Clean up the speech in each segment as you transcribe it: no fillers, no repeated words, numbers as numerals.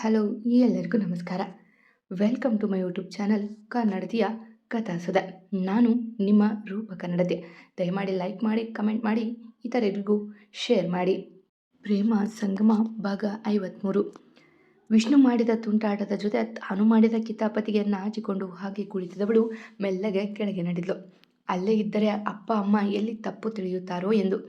Hello ಎಲ್ಲರಿಗೂ ನಮಸ್ಕಾರ. Welcome to my YouTube channel ಕನ್ನಡತಿಯ ಕಥಾಸುಧೆ. ನಾನು ನಿಮ್ಮ ರೂಪ ಕನ್ನಡತೆ. ದಯಮಾಡಿ ಲೈಕ್ ಮಾಡಿ, ಕಮೆಂಟ್ ಮಾಡಿ, ಇತರರಿಗೂ ಶೇರ್ ಮಾಡಿ. ಪ್ರೇಮ ಸಂಗಮ ಭಾಗ 53. ವಿಷ್ಣು ಮಾಡಿದ ತುಂಟಾಟದ ಜೊತೆ ತಾನು ಮಾಡಿದ ಕಿತಾಪತಿಗೆ ನಾಚಿಕೊಂಡು ಹಾಗೆ ಕುಳಿತಿದ್ದವಳು ಮೆಲ್ಲಗೆ ಕೆಳಗೆ ನಡೆದ್ಲು. ಅಲ್ಲೇ ಇದ್ದರೆ ಅಪ್ಪ ಅಮ್ಮ ಎಲ್ಲಿ ತಪ್ಪು ತಿಳಿಯುತ್ತಾರೋ ಎಂದು.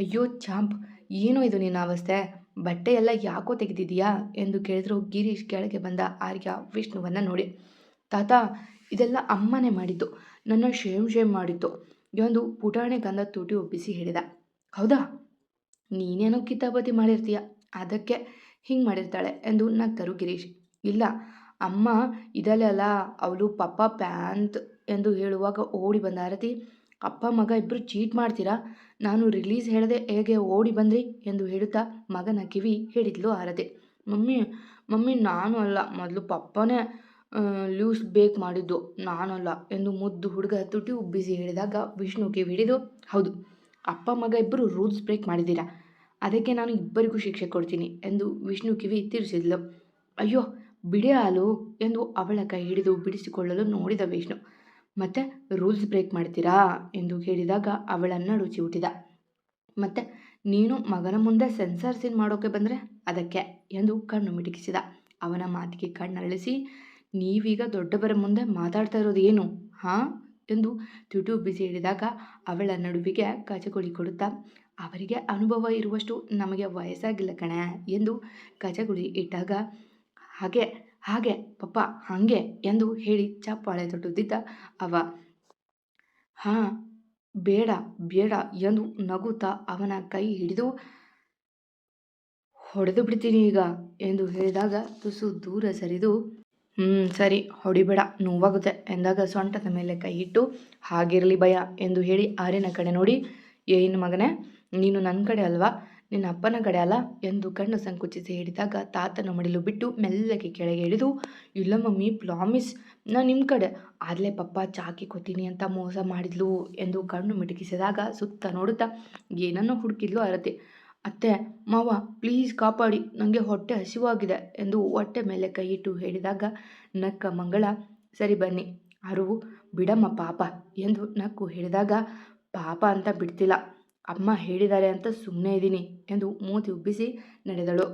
ಅಯ್ಯೋ ಚಾಂಪ್, ಏನೋ ಇದು ನಿನ್ನ ಅವಸ್ಥೆ, ಬಟ್ಟೆ ಎಲ್ಲ ಯಾಕೋ ತೆಗೆದಿದೆಯಾ ಎಂದು ಕೇಳಿದ್ರು ಗಿರೀಶ್ ಕೆಳಗೆ ಬಂದ ಆರ್ಯ ವಿಷ್ಣುವನ್ನ ನೋಡಿ. ತಾತ, ಇದೆಲ್ಲ ಅಮ್ಮನೇ ಮಾಡಿದ್ದು, ನನ್ನ ಶೇಮ್ ಮಾಡಿತ್ತು ಎಂದು ಪುಟಾಣೆ ಕಂದ ತುಟಿ ಒಪ್ಪಿಸಿ ಹೇಳಿದ. ಹೌದಾ, ನೀನೇನೋ ಕಿತಾಪತಿ ಮಾಡಿರ್ತೀಯ, ಅದಕ್ಕೆ ಹಿಂಗೆ ಮಾಡಿರ್ತಾಳೆ ಎಂದು ನಕ್ಕರು ಗಿರೀಶ್. ಇಲ್ಲ ಅಮ್ಮ, ಇದಲ್ಲೇ ಅಲ್ಲ ಅವಳು ಪಪ್ಪ ಪ್ಯಾಂತ್ ಎಂದು ಹೇಳುವಾಗ ಓಡಿ ಬಂದ ಆರತಿ. ಅಪ್ಪ ಮಗ ಇಬ್ಬರು ಚೀಟ್ ಮಾಡ್ತೀರಾ, ನಾನು ರಿಲೀಸ್ ಹೇಳದೆ ಹೇಗೆ ಓಡಿ ಬಂದ್ರಿ ಎಂದು ಹೇಳುತ್ತಾ ಮಗನ ಕಿವಿ ಹಿಡಿದ್ಲು ಆರತಿ. ಮಮ್ಮಿ ನಾನು ಅಲ್ಲ, ಮೊದಲು ಪಪ್ಪನೇ ಲೂಸ್ ಬೇಕ್ ಮಾಡಿದ್ದು, ನಾನಲ್ಲ ಎಂದು ಮುದ್ದು ಹುಡುಗ ತುಟಿ ಉಬ್ಬಿಸಿ ಹೇಳಿದಾಗ ವಿಷ್ಣು ಕಿವಿ ಹಿಡಿದು, ಹೌದು, ಅಪ್ಪ ಮಗ ಇಬ್ಬರು ರೂಲ್ಸ್ ಬ್ರೇಕ್ ಮಾಡಿದ್ದೀರಾ, ಅದಕ್ಕೆ ನಾನು ಇಬ್ಬರಿಗೂ ಶಿಕ್ಷೆ ಕೊಡ್ತೀನಿ ಎಂದು ವಿಷ್ಣು ಕಿವಿ ತಿರ್ಸಿದ್ಲು. ಅಯ್ಯೋ ಬಿಡಿ ಹಾಲು ಎಂದು ಅವಳ ಕೈ ಹಿಡಿದು ಬಿಡಿಸಿಕೊಳ್ಳಲು ನೋಡಿದ ವಿಷ್ಣು. ಮತ್ತೆ ರೂಲ್ಸ್ ಬ್ರೇಕ್ ಮಾಡ್ತೀರಾ ಎಂದು ಹೇಳಿದಾಗ ಅವಳನ್ನು ಚಿವುಟಿದ. ಮತ್ತೆ ನೀನು ಮಗನ ಮುಂದೆ ಸೆನ್ಸಾರ್ ಸೀನ್ ಮಾಡೋಕೆ ಬಂದರೆ ಅದಕ್ಕೆ ಎಂದು ಕಣ್ಣು ಮಿಟುಕಿಸಿದ. ಅವನ ಮಾತಿಗೆ ಕಣ್ಣರಳಿಸಿ, ನೀವೀಗ ದೊಡ್ಡವರ ಮುಂದೆ ಮಾತಾಡ್ತಾ ಇರೋದು ಏನು ಹಾಂ ಎಂದು ತುಟಿ ಬಿಸಿ ಹೇಳಿದಾಗ ಅವಳ ನಡುವಿಗೆ ಕಚಗುಳಿ ಕೊಡುತ್ತಾ, ಅವರಿಗೆ ಅನುಭವ ಇರುವಷ್ಟು ನಮಗೆ ವಯಸ್ಸಾಗಿಲ್ಲ ಕಣೆ ಎಂದು ಕಚಗುಳಿ ಇಟ್ಟಾಗ, ಹಾಗೆ ಹಾಗೆ ಪಪ್ಪ ಹಾಗೆ ಎಂದು ಹೇಳಿ ಚಪ್ಪಾಳೆ ತಟ್ಟುತ್ತಿದ್ದ ಅವ. ಹಾಂ ಬೇಡ ಬೇಡ ಎಂದು ನಗುತ್ತಾ ಅವನ ಕೈ ಹಿಡಿದು, ಹೊಡೆದು ಬಿಡ್ತೀನಿ ಈಗ ಎಂದು ಹೇಳಿದಾಗ ತುಸು ದೂರ ಸರಿದು, ಸರಿ ಹೊಡಿಬೇಡ, ನೋವಾಗುತ್ತೆ ಎಂದಾಗ ಸೊಂಟದ ಮೇಲೆ ಕೈ ಇಟ್ಟು, ಹಾಗಿರಲಿ ಭಯ ಎಂದು ಹೇಳಿ ಆರ್ಯನ ಕಡೆ ನೋಡಿ, ಏನು ಮಗನೇ, ನೀನು ನನ್ನ ಕಡೆ ಅಲ್ವಾ, ನಿನ್ನ ಅಪ್ಪನ ಕಡೆ ಅಲ್ಲ ಎಂದು ಕಣ್ಣು ಸಂಕುಚಿಸಿ ಹೇಳಿದಾಗ ತಾತನ ಮಡಿಲು ಬಿಟ್ಟು ಮೆಲ್ಲಗೆ ಕೆಳಗೆ ಇಳಿದು, ಇಲ್ಲ ಮಮ್ಮಿ ಪ್ರಾಮಿಸ್, ನಾನು ನಿಮ್ಮ ಕಡೆ, ಆಗಲೇ ಪಪ್ಪ ಚಾಕಿ ಕೊತ್ತೀನಿ ಅಂತ ಮೋಸ ಮಾಡಿದ್ಲು ಎಂದು ಕಣ್ಣು ಮಿಟುಕಿಸಿದಾಗ ಸುತ್ತ ನೋಡುತ್ತಾ ಏನನ್ನೋ ಹುಡುಕಿದ್ಲು ಆರತಿ. ಅತ್ತೆ ಮಾವ ಪ್ಲೀಸ್ ಕಾಪಾಡಿ, ನನಗೆ ಹೊಟ್ಟೆ ಹಸಿವಾಗಿದೆ ಎಂದು ಹೊಟ್ಟೆ ಮೇಲೆ ಕೈ ಇಟ್ಟು ಹೇಳಿದಾಗ ನಕ್ಕ ಮಂಗಳ, ಸರಿ ಬನ್ನಿ ಅರುವು, ಬಿಡಮ್ಮ ಪಾಪ ಎಂದು ನಕ್ಕು ಹೇಳಿದಾಗ, ಪಾಪ ಅಂತ ಬಿಡ್ತಿಲ್ಲ, ಅಮ್ಮ ಹೇಳಿದ್ದಾರೆ ಅಂತ ಸುಮ್ಮನೆ ಇದ್ದೀನಿ ಎಂದು ಮೂತಿ ಉಬ್ಬಿಸಿ ನಡೆದಳು.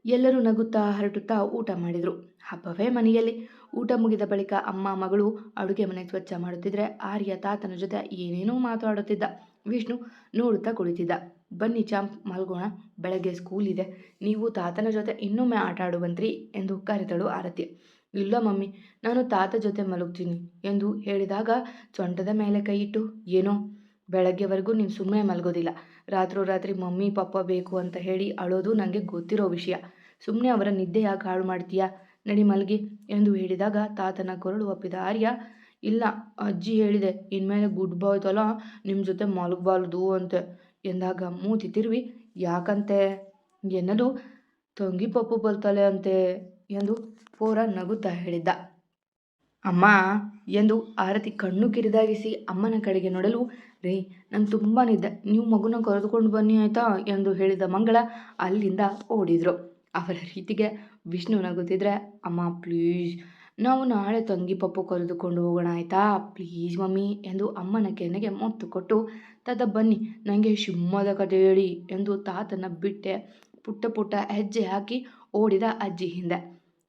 ಎಲ್ಲರೂ ನಗುತ್ತಾ ಹರಟುತ್ತಾ ಊಟ ಮಾಡಿದರು. ಹಬ್ಬವೇ ಮನೆಯಲ್ಲಿ. ಊಟ ಮುಗಿದ ಬಳಿಕ ಅಮ್ಮ ಮಗಳು ಅಡುಗೆ ಮನೆ ಸ್ವಚ್ಛ ಮಾಡುತ್ತಿದ್ರೆ ಆರ್ಯ ತಾತನ ಜೊತೆ ಏನೇನೋ ಮಾತಾಡುತ್ತಿದ್ದ. ವಿಷ್ಣು ನೋಡುತ್ತಾ ಕುಳಿತಿದ್ದ. ಬನ್ನಿ ಚಾಂಪ್, ಮಲ್ಗೋಣ, ಬೆಳಗ್ಗೆ ಸ್ಕೂಲ್ ಇದೆ, ನೀವು ತಾತನ ಜೊತೆ ಇನ್ನೊಮ್ಮೆ ಆಟ ಆಡುವಂತ್ರಿ ಎಂದು ಕರೆದಳು ಆರತಿ. ಇಲ್ಲ ಮಮ್ಮಿ, ನಾನು ತಾತ ಜೊತೆ ಮಲಗ್ತೀನಿ ಎಂದು ಹೇಳಿದಾಗ ಸೊಂಟದ ಮೇಲೆ ಕೈ ಇಟ್ಟು, ಏನೋ ಬೆಳಗ್ಗೆವರೆಗೂ ನೀನು ಸುಮ್ಮನೆ ಮಲಗೋದಿಲ್ಲ, ರಾತ್ರೋರಾತ್ರಿ ಮಮ್ಮಿ ಪಪ್ಪ ಬೇಕು ಅಂತ ಹೇಳಿ ಅಳೋದು ನನಗೆ ಗೊತ್ತಿರೋ ವಿಷಯ, ಸುಮ್ಮನೆ ಅವರ ನಿದ್ದೆ ಯಾಕೆ ಹಾಳು ಮಾಡ್ತೀಯಾ, ನಡಿ ಮಲಗಿ ಎಂದು ಹೇಳಿದಾಗ ತಾತನ ಕೊರಳು ಒಪ್ಪಿದ ಆರ್ಯ, ಇಲ್ಲ ಅಜ್ಜಿ ಹೇಳಿದೆ, ಇನ್ಮೇಲೆ ಗುಡ್ ಬಾಯ್ ತಲ ನಿಮ್ಮ ಜೊತೆ ಮಲಗಬಾರ್ದು ಅಂತೆ ಎಂದಾಗ ಮೂತಿ ತಿರುವಿ, ಯಾಕಂತೆ ಎನ್ನಲು, ತಂಗಿ ಪಪ್ಪು ಬಲ್ತಾಳೆ ಅಂತೆ ಎಂದು ಪೋರ ನಗುತ್ತಾ ಹೇಳಿದ್ದ. ಅಮ್ಮ ಎಂದು ಆರತಿ ಕಣ್ಣು ಕಿರಿದಾಗಿಸಿ ಅಮ್ಮನ ಕಡೆಗೆ ನೋಡಲು, ರೀ ನಾನು ತುಂಬ ನಿದ್ದೆ, ನೀವು ಮಗುನ ಕರೆದುಕೊಂಡು ಬನ್ನಿ ಆಯಿತಾ ಎಂದು ಹೇಳಿದ ಮಂಗಳ ಅಲ್ಲಿಂದ ಓಡಿದ್ರು. ಅವರ ರೀತಿಗೆ ವಿಷ್ಣು ನಗುತ್ತಿದ್ರೆ, ಅಮ್ಮ ಪ್ಲೀಸ್, ನಾವು ನಾಳೆ ತಂಗಿ ಪಪ್ಪು ಕರೆದುಕೊಂಡು ಹೋಗೋಣ ಆಯಿತಾ, ಪ್ಲೀಸ್ ಮಮ್ಮಿ ಎಂದು ಅಮ್ಮನ ಕೆನ್ನೆಗೆ ಮೊತ್ತು ಕೊಟ್ಟು, ತಾತ ಬನ್ನಿ ನನಗೆ ಸಿಂಹದ ಕತೆ ಹೇಳಿ ಎಂದು ತಾತನ ಬಿಟ್ಟೆ ಪುಟ್ಟ ಪುಟ್ಟ ಹೆಜ್ಜೆ ಹಾಕಿ ಓಡಿದ ಅಜ್ಜಿ ಹಿಂದೆ.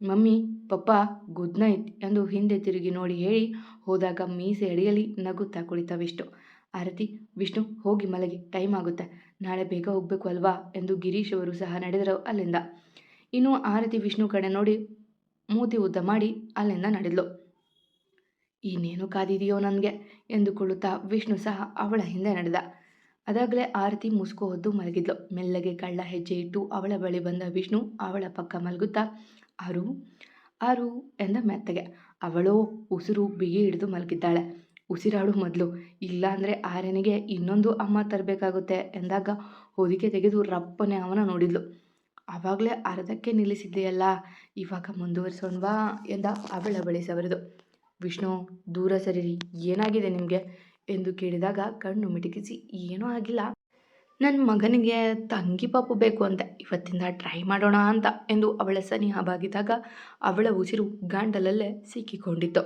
ಮಮ್ಮಿ ಪಪ್ಪ ಗುಡ್ ನೈಟ್ ಎಂದು ಹಿಂದೆ ತಿರುಗಿ ನೋಡಿ ಹೇಳಿ ಹೋದಾಗ ಮೀಸೆ ಅಡಿಯಲ್ಲಿ ನಗುತ್ತಾ ಕುಳಿತ ವಿಷ್ಣು. ಆರತಿ, ವಿಷ್ಣು ಹೋಗಿ ಮಲಗಿ, ಟೈಮ್ ಆಗುತ್ತೆ, ನಾಳೆ ಬೇಗ ಹೋಗಬೇಕು ಅಲ್ವಾ ಎಂದು ಗಿರೀಶ್ ಅವರು ಸಹ ನಡೆದರು ಅಲ್ಲಿಂದ. ಇನ್ನು ಆರತಿ ವಿಷ್ಣು ಕಡೆ ನೋಡಿ ಮೂತಿ ಉದ್ದ ಮಾಡಿ ಅಲ್ಲಿಂದ ನಡೆದ್ಲು. ಇನ್ನೇನು ಕಾದಿದೆಯೋ ನನಗೆ ಎಂದುಕೊಳ್ಳುತ್ತಾ ವಿಷ್ಣು ಸಹ ಅವಳ ಹಿಂದೆ ನಡೆದ. ಅದಾಗಲೇ ಆರತಿ ಮುಸುಕು ಹೊದ್ದು ಮಲಗಿದ್ಲು. ಮೆಲ್ಲಗೆ ಕಳ್ಳ ಹೆಜ್ಜೆ ಇಟ್ಟು ಅವಳ ಬಳಿ ಬಂದ ವಿಷ್ಣು ಅವಳ ಪಕ್ಕ ಮಲಗುತ್ತಾ, ಆರು ಆರು ಎಂದ ಮೆತ್ತಗೆ. ಅವಳೋ ಉಸಿರು ಬಿಗಿ ಹಿಡಿದು ಮಲಗಿದ್ದಾಳೆ. ಉಸಿರಾಡು ಮೊದಲು, ಇಲ್ಲಾಂದರೆ ಆರ್ಯನಿಗೆ ಇನ್ನೊಂದು ಅಮ್ಮ ತರಬೇಕಾಗುತ್ತೆ ಎಂದಾಗ ಹೊದಿಕೆ ತೆಗೆದು ರಪ್ಪನೆ ಅವನ ನೋಡಿದ್ಲು. ಆವಾಗಲೇ ಅರ್ಧಕ್ಕೆ ನಿಲ್ಲಿಸಿದ್ದೆಯಲ್ಲ, ಇವಾಗ ಮುಂದುವರಿಸೋಣವಾ ಎಂದ ಅವಳ ಬಳಿ ಸವರಿದು. ವಿಷ್ಣು ದೂರ ಸರಿರಿ, ಏನಾಗಿದೆ ನಿಮಗೆ ಎಂದು ಕೇಳಿದಾಗ ಕಣ್ಣು ಮಿಟುಕಿಸಿ, ಏನೂ ಆಗಿಲ್ಲ, ನನ್ನ ಮಗನಿಗೆ ತಂಗಿ ಪಾಪು ಬೇಕು ಅಂತೆ, ಇವತ್ತಿಂದ ಟ್ರೈ ಮಾಡೋಣ ಅಂತ ಎಂದು ಅವಳ ಸನಿಹ ಬಾಗಿದಾಗ ಅವಳ ಉಸಿರು ಗಾಂಡಲಲ್ಲೇ ಸಿಕ್ಕಿಕೊಂಡಿತ್ತು.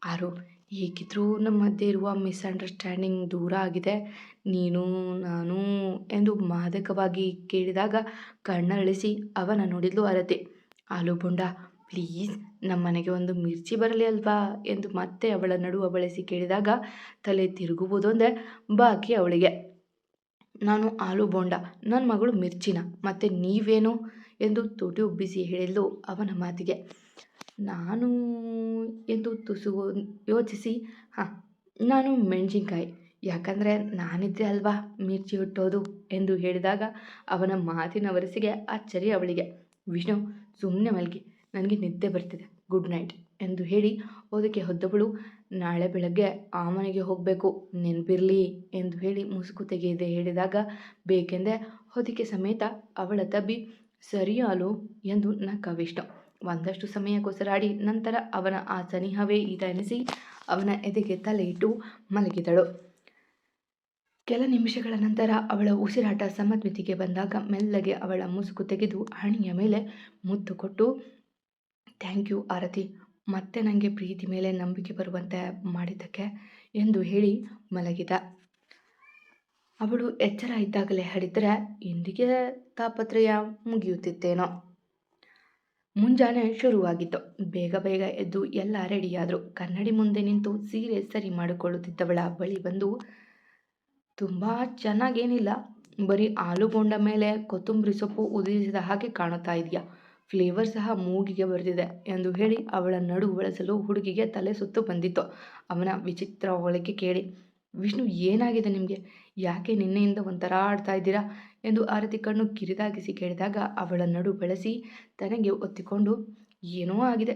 ಆರು, ಹೇಗಿದ್ರೂ ನಮ್ಮ ಮಧ್ಯೆ ಇರುವ ಮಿಸ್ಅಂಡರ್ಸ್ಟ್ಯಾಂಡಿಂಗ್ ದೂರ ಆಗಿದೆ. ನೀನು ನಾನು ಎಂದು ಮಾದಕವಾಗಿ ಕೇಳಿದಾಗ ಕಣ್ಣರಳಿಸಿ ಅವನ ನೋಡಿದ್ಲು ಆರತಿ. ಆಲು ಬೊಂಡ, ಪ್ಲೀಸ್ ನಮ್ಮನೆಗೆ ಒಂದು ಮಿರ್ಚಿ ಬರಲಿ ಅಲ್ವಾ ಎಂದು ಮತ್ತೆ ಅವಳ ನಡುವ ಬಳಸಿ ಕೇಳಿದಾಗ ತಲೆ ತಿರುಗುವುದೊಂದೇ ಬಾಕಿ ಅವಳಿಗೆ. ನಾನು ಆಲು ಬೋಂಡ, ನನ್ನ ಮಗಳು ಮಿರ್ಚಿನ, ಮತ್ತೆ ನೀವೇನು ಎಂದು ತುಟಿ ಉಬ್ಬಿಸಿ ಹೇಳಿದ್ಲು ಅವನ ಮಾತಿಗೆ. ನಾನು ಎಂದು ತುಸು ಯೋಚಿಸಿ, ಹಾಂ, ನಾನು ಮೆಣಸಿನ್ಕಾಯಿ, ಯಾಕಂದರೆ ನಾನಿದ್ರೆ ಅಲ್ವಾ ಮಿರ್ಚಿ ಹುಟ್ಟೋದು ಎಂದು ಹೇಳಿದಾಗ ಅವನ ಮಾತಿನ ವರಸೆಗೆ ಅಚ್ಚರಿ ಅವಳಿಗೆ. ವಿಷ್ಣು, ಸುಮ್ಮನೆ ಮಲಗಿ, ನನಗೆ ನಿದ್ದೆ ಬರ್ತಿದೆ, ಗುಡ್ ನೈಟ್ ಎಂದು ಹೇಳಿ ಓದಕ್ಕೆ ಹೊದ್ದವಳು ನಾಳೆ ಬೆಳಗ್ಗೆ ಆ ಮನೆಗೆ ಹೋಗಬೇಕು, ನೆನಪಿರಲಿ ಎಂದು ಹೇಳಿ ಮುಸುಕು ತೆಗೆಯದೆ ಹೇಳಿದಾಗ ಬೇಕೆಂದೇ ಹೊದಿಕೆ ಸಮೇತ ಅವಳ ತಬ್ಬಿ ಸರಿ ಹಾಲು ಎಂದು ನಕ್ಕ ವಿಷ್ಣು. ಒಂದಷ್ಟು ಸಮಯ ಕೊಸರಾಡಿ ನಂತರ ಅವನ ಆ ಸನಿಹವೇ ಈತ ಎನಿಸಿ ಅವನ ಎದೆಗೆ ತಲೆ ಇಟ್ಟು ಮಲಗಿದಳು. ಕೆಲ ನಿಮಿಷಗಳ ನಂತರ ಅವಳ ಉಸಿರಾಟ ಸಮಮಿತಿಗೆ ಬಂದಾಗ ಮೆಲ್ಲಗೆ ಅವಳ ಮುಸುಕು ತೆಗೆದು ಹಣೆಯ ಮೇಲೆ ಮುತ್ತು ಕೊಟ್ಟು, ಥ್ಯಾಂಕ್ ಯು ಆರತಿ, ಮತ್ತೆ ನನಗೆ ಪ್ರೀತಿ ಮೇಲೆ ನಂಬಿಕೆ ಬರುವಂತೆ ಮಾಡಿದ್ದಕ್ಕೆ ಎಂದು ಹೇಳಿ ಮಲಗಿದ. ಅವಳು ಎಚ್ಚರ ಇದ್ದಾಗಲೇ ಹಡಿದರೆ ಇಂದಿಗೆ ತಾಪತ್ರಯ ಮುಗಿಯುತ್ತಿತ್ತೇನೋ. ಮುಂಜಾನೆ ಶುರುವಾಗಿತ್ತು. ಬೇಗ ಬೇಗ ಎದ್ದು ಎಲ್ಲ ರೆಡಿಯಾದರು. ಕನ್ನಡಿ ಮುಂದೆ ನಿಂತು ಸೀರೆ ಸರಿ ಮಾಡಿಕೊಳ್ಳುತ್ತಿದ್ದವಳ ಬಳಿ ಬಂದು, ತುಂಬ ಚೆನ್ನಾಗೇನಿಲ್ಲ, ಬರೀ ಆಲು ಬೋಂಡ ಮೇಲೆ ಕೊತ್ತಂಬರಿ ಸೊಪ್ಪು ಉದುರಿಸಿದ ಹಾಗೆ ಕಾಣುತ್ತಾ ಇದೆಯಾ, ಫ್ಲೇವರ್ ಸಹ ಮೂಗಿಗೆ ಬರೆದಿದೆ ಎಂದು ಹೇಳಿ ಅವಳ ನಡು ಬಳಸಲು ಹುಡುಗಿಗೆ ತಲೆ ಸುತ್ತು ಬಂದಿತ್ತು ಅವನ ವಿಚಿತ್ರ ಹೊಳಿಕೆ ಕೇಳಿ. ವಿಷ್ಣು, ಏನಾಗಿದೆ ನಿಮಗೆ, ಯಾಕೆ ನಿನ್ನೆಯಿಂದ ಒಂಥರ ಆಡ್ತಾ ಇದ್ದೀರಾ ಎಂದು ಆರತಿ ಕಣ್ಣು ಕಿರಿದಾಗಿಸಿ ಕೇಳಿದಾಗ ಅವಳ ನಡು ಬಳಸಿ ತನಗೆ ಒತ್ತಿಕೊಂಡು, ಏನೋ ಆಗಿದೆ,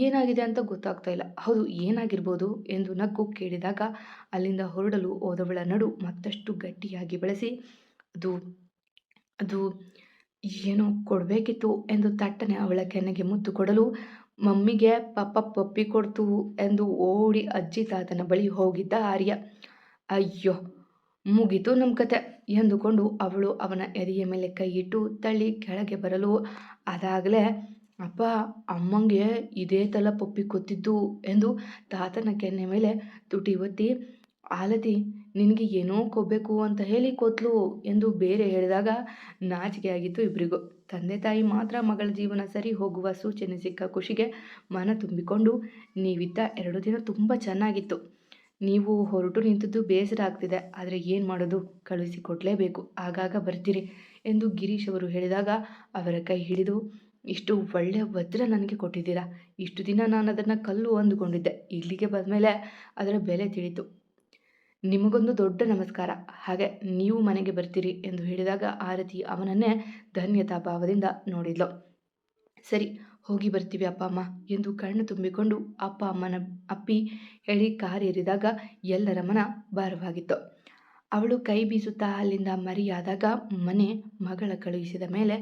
ಏನಾಗಿದೆ ಅಂತ ಗೊತ್ತಾಗ್ತಾ ಇಲ್ಲ, ಹೌದು ಏನಾಗಿರ್ಬೋದು ಎಂದು ನಕ್ಕು ಕೇಳಿದಾಗ ಅಲ್ಲಿಂದ ಹೊರಡಲು ಹೋದವಳ ನಡು ಮತ್ತಷ್ಟು ಗಟ್ಟಿಯಾಗಿ ಬಳಸಿ, ಅದು ಅದು ಏನೋ ಕೊಡಬೇಕಿತ್ತು ಎಂದು ತಟ್ಟನೆ ಅವಳ ಕೆನ್ನೆಗೆ ಮುತ್ತು ಕೊಡಲು ಮಮ್ಮಿಗೆ ಪಪ್ಪ ಪಪ್ಪಿ ಕೊಡ್ತು ಎಂದು ಓಡಿ ಅಜ್ಜಿ ತಾತನ ಬಳಿ ಹೋಗಿದ್ದ ಆರ್ಯ. ಅಯ್ಯೋ ಮುಗೀತು ನಮ್ಮ ಕತೆ ಎಂದುಕೊಂಡು ಅವಳು ಅವನ ಎದೆಯ ಮೇಲೆ ಕೈ ಇಟ್ಟು ತಳ್ಳಿ ಕೆಳಗೆ ಬರಲು, ಅದಾಗಲೇ ಅಪ್ಪ ಅಮ್ಮಂಗೆ ಇದೇ ತಲ ಪಪ್ಪಿ ಕೊತ್ತಿದ್ದು ಎಂದು ತಾತನ ಕೆನ್ನೆ ಮೇಲೆ ತುಟಿ ಒತ್ತಿ, ಆಲತಿ ನಿನಗೆ ಏನೋ ಕೊಬ್ಬಬೇಕು ಅಂತ ಹೇಳಿ ಕೊತ್ಲು ಎಂದು ಬೇರೆ ಹೇಳಿದಾಗ ನಾಚಿಕೆ ಆಗಿತ್ತು ಇಬ್ಬರಿಗೂ. ತಂದೆ ತಾಯಿ ಮಾತ್ರ ಮಗಳ ಜೀವನ ಸರಿ ಹೋಗುವ ಸೂಚನೆ ಸಿಕ್ಕ ಖುಷಿಗೆ ಮನ ತುಂಬಿಕೊಂಡು, ನೀವಿದ್ದ 2 ದಿನ ತುಂಬ ಚೆನ್ನಾಗಿತ್ತು, ನೀವು ಹೊರಟು ನಿಂತದ್ದು ಬೇಸರ ಆಗ್ತಿದೆ, ಆದರೆ ಏನು ಮಾಡೋದು, ಕಳುಹಿಸಿಕೊಡ್ಲೇಬೇಕು, ಆಗಾಗ ಬರ್ತೀರಿ ಎಂದು ಗಿರೀಶ್ ಅವರು ಹೇಳಿದಾಗ ಅವರ ಕೈ ಹಿಡಿದು, ಇಷ್ಟು ಒಳ್ಳೆಯ ವಜ್ರ ನನಗೆ ಕೊಟ್ಟಿದ್ದೀರಾ, ಇಷ್ಟು ದಿನ ನಾನು ಅದನ್ನು ಕಲ್ಲು ಅಂದುಕೊಂಡಿದ್ದೆ, ಇಲ್ಲಿಗೆ ಬಂದಮೇಲೆ ಅದರ ಬೆಲೆ ತಿಳಿತು, ನಿಮಗೊಂದು ದೊಡ್ಡ ನಮಸ್ಕಾರ, ಹಾಗೆ ನೀವು ಮನೆಗೆ ಬರ್ತೀರಿ ಎಂದು ಹೇಳಿದಾಗ ಆರತಿ ಅವನನ್ನೇ ಧನ್ಯತಾ ಭಾವದಿಂದ ನೋಡಿದ್ಲು. ಸರಿ ಹೋಗಿ ಬರ್ತೀವಿ ಅಪ್ಪ ಅಮ್ಮ ಎಂದು ಕಣ್ಣು ತುಂಬಿಕೊಂಡು ಅಪ್ಪ ಅಮ್ಮನ ಅಪ್ಪಿ ಹೇಳಿ ಕಾರೇರಿದಾಗ ಎಲ್ಲರ ಮನ ಭಾರವಾಗಿತ್ತು. ಅವಳು ಕೈ ಬೀಸುತ್ತಾ ಅಲ್ಲಿಂದ ಮರಿಯಾದಾಗ ಮನೆ ಮಗಳ ಕಳುಹಿಸಿದ ಮೇಲೆ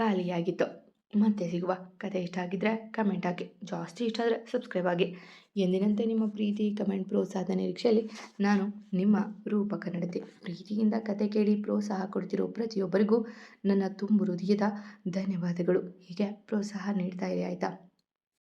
ಖಾಲಿಯಾಗಿತ್ತು. ಮತ್ತೆ ಸಿಗುವ. ಕತೆ ಇಷ್ಟ ಆಗಿದ್ದರೆ ಕಮೆಂಟ್ ಹಾಕಿ, ಜಾಸ್ತಿ ಇಷ್ಟ ಆದರೆ ಸಬ್ಸ್ಕ್ರೈಬ್ ಆಗಿ. ಎಂದಿನಂತೆ ನಿಮ್ಮ ಪ್ರೀತಿ ಕಮೆಂಟ್ ಪ್ರೋತ್ಸಾಹದ ನಿರೀಕ್ಷೆಯಲ್ಲಿ ನಾನು ನಿಮ್ಮ ರೂಪ ಕನ್ನಡತಿ. ಪ್ರೀತಿಯಿಂದ ಕತೆ ಕೇಳಿ ಪ್ರೋತ್ಸಾಹ ಕೊಡ್ತಿರೋ ಪ್ರತಿಯೊಬ್ಬರಿಗೂ ನನ್ನ ತುಂಬು ಹೃದಯದ ಧನ್ಯವಾದಗಳು. ಹೀಗೆ ಪ್ರೋತ್ಸಾಹ ನೀಡ್ತಾ ಇರಿ ಆಯಿತಾ.